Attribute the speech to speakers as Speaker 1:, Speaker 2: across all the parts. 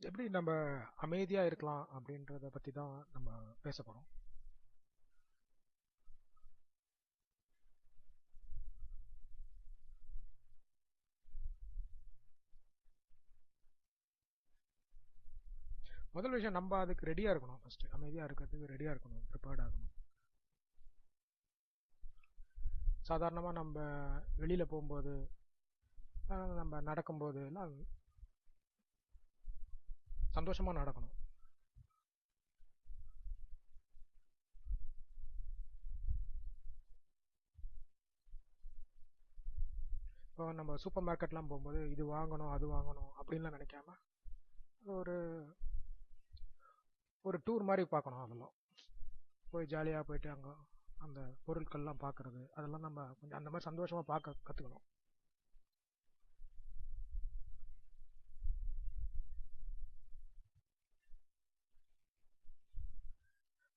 Speaker 1: எப்படி நம்ம அமைதியா இருக்கலாம் அப்படின்றத பத்தி தான் நம்ம பேச போறோம். முதல் விஷயம், நம்ம அதுக்கு ரெடியா இருக்கணும். ஃபர்ஸ்ட் அமைதியா இருக்கிறதுக்கு ரெடியா இருக்கணும், ப்ரிப்பேர்ட் ஆகணும். சாதாரணமா நம்ம வெளியில போகும்போது, நம்ம நடக்கும்போது எல்லாம் சந்தோஷமா நடக்கணும். இப்போ நம்ம சூப்பர் மார்க்கெட்லாம் போகும்போது இது வாங்கணும் அது வாங்கணும் அப்படின்லாம் நினைக்காம ஒரு ஒரு டூர் மாதிரி பார்க்கணும். அதெல்லாம் போய் ஜாலியாக போயிட்டு அங்கே அந்த பொருட்கள்லாம் பார்க்கறது, அதெல்லாம் நம்ம கொஞ்சம் அந்த மாதிரி சந்தோஷமா பார்க்க கற்றுக்கணும்.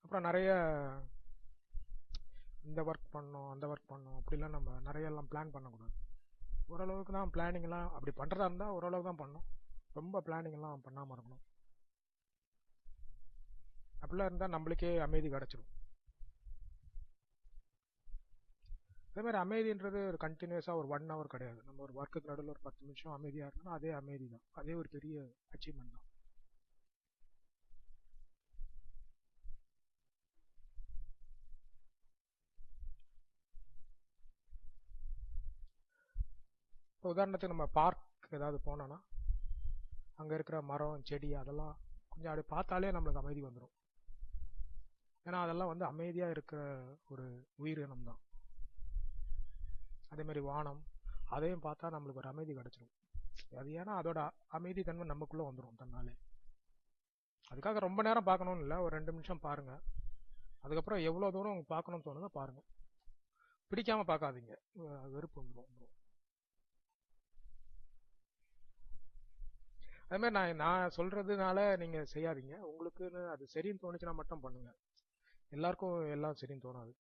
Speaker 1: அப்புறம் நிறைய இந்த ஒர்க் பண்ணணும் அந்த ஒர்க் பண்ணணும் அப்படிலாம் நம்ம நிறைய எல்லாம் பிளான் பண்ணக்கூடாது. ஓரளவுக்கு தான் பிளானிங்லாம், அப்படி பண்ணுறதா இருந்தால் ஓரளவுக்கு தான் பண்ணணும். ரொம்ப பிளானிங்லாம் பண்ணாமல் இருக்கணும். அப்படிலாம் இருந்தால் நம்மளுக்கே அமைதி கிடச்சிடும். அதே மாதிரி அமைதின்றது ஒரு கண்டினியூஸாக ஒரு 1 hour கிடையாது. நம்ம ஒரு ஒர்க்குக்கு நடுவில் ஒரு 10 நிமிஷம் அமைதியாக இருக்கணும், அதே அமைதி தான், அதே ஒரு பெரிய அச்சீவ்மெண்ட் தான். இப்போ உதாரணத்துக்கு நம்ம பார்க் ஏதாவது போனோன்னா அங்கே இருக்கிற மரம் செடி அதெல்லாம் கொஞ்சம் அப்படி பார்த்தாலே நம்மளுக்கு அமைதி வந்துடும். ஏன்னா அதெல்லாம் வந்து அமைதியாக இருக்கிற ஒரு உயிரினம் தான். அதே மாதிரி வானம், அதையும் பார்த்தா நம்மளுக்கு ஒரு அமைதி கிடச்சிடும். அது ஏன்னா அதோட அமைதி தன்மை நமக்குள்ளே வந்துடும் தன்னாலே. அதுக்காக ரொம்ப நேரம் பார்க்கணும்னு இல்லை, ஒரு 2 நிமிஷம் பாருங்க. அதுக்கப்புறம் எவ்வளோ தூரம் பார்க்கணும்னு தோணுதோ பாருங்க. பிடிக்காம பார்க்காதீங்க, வெறுப்பு வந்துடும். அதே மாதிரி நான் சொல்றதுனால நீங்க செய்யாதீங்க. உங்களுக்குன்னு அது சரின்னு தோணுச்சுன்னா மட்டும் பண்ணுங்க. எல்லாருக்கும் எல்லாம் சரின்னு தோணாது.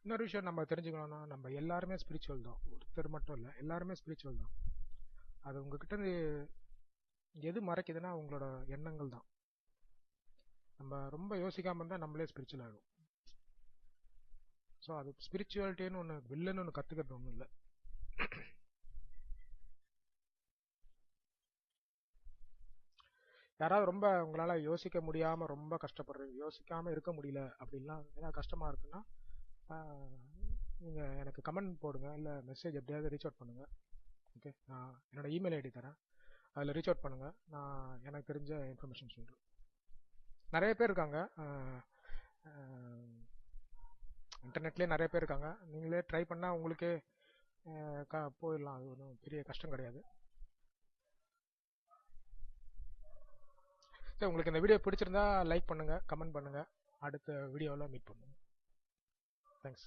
Speaker 1: இன்னொரு விஷயம் நம்ம தெரிஞ்சுக்கணும்னா, நம்ம எல்லாருமே ஸ்பிரிச்சுவல் தான். ஒருத்தர் மட்டும் இல்லை, எல்லாருமே ஸ்பிரிச்சுவல் தான். அது உங்ககிட்ட இருந்து எது மறைக்குதுன்னா உங்களோட எண்ணங்கள் தான். நம்ம ரொம்ப யோசிக்காம இருந்தால் நம்மளே ஸ்பிரிச்சுவல் ஆகிடும். ஸோ அது ஸ்பிரிச்சுவாலிட்டின்னு ஒன்று வில்லன்னு ஒன்று கற்றுக்கிறது ஒன்றும் இல்லை. யாராவது ரொம்ப உங்களால் யோசிக்க முடியாமல் ரொம்ப கஷ்டப்படுறீங்க, யோசிக்காமல் இருக்க முடியல அப்படின்லாம் ஏதாவது கஷ்டமாக இருக்குன்னா நீங்கள் எனக்கு கமெண்ட் போடுங்க, இல்லை மெசேஜ் எப்படியாவது ரீச் அவுட் பண்ணுங்கள். ஓகே, நான் என்னோட இமெயில் ஐடி தரேன், அதில் ரீச் அவுட் பண்ணுங்கள். நான் எனக்கு தெரிஞ்ச இன்ஃபர்மேஷன் சொல்கிறேன். நிறைய பேர் இருக்காங்க, இன்டர்நெட்லேயே நிறைய பேர் இருக்காங்க. நீங்களே ட்ரை பண்ணால் உங்களுக்கே போயிடலாம். அது ஒன்றும் பெரிய கஷ்டம் கிடையாது. சரி, உங்களுக்கு இந்த வீடியோ பிடிச்சிருந்தா லைக் பண்ணுங்கள், கமெண்ட் பண்ணுங்கள். அடுத்த வீடியோவில் மீட் பண்ணுங்கள். தேங்க்ஸ்.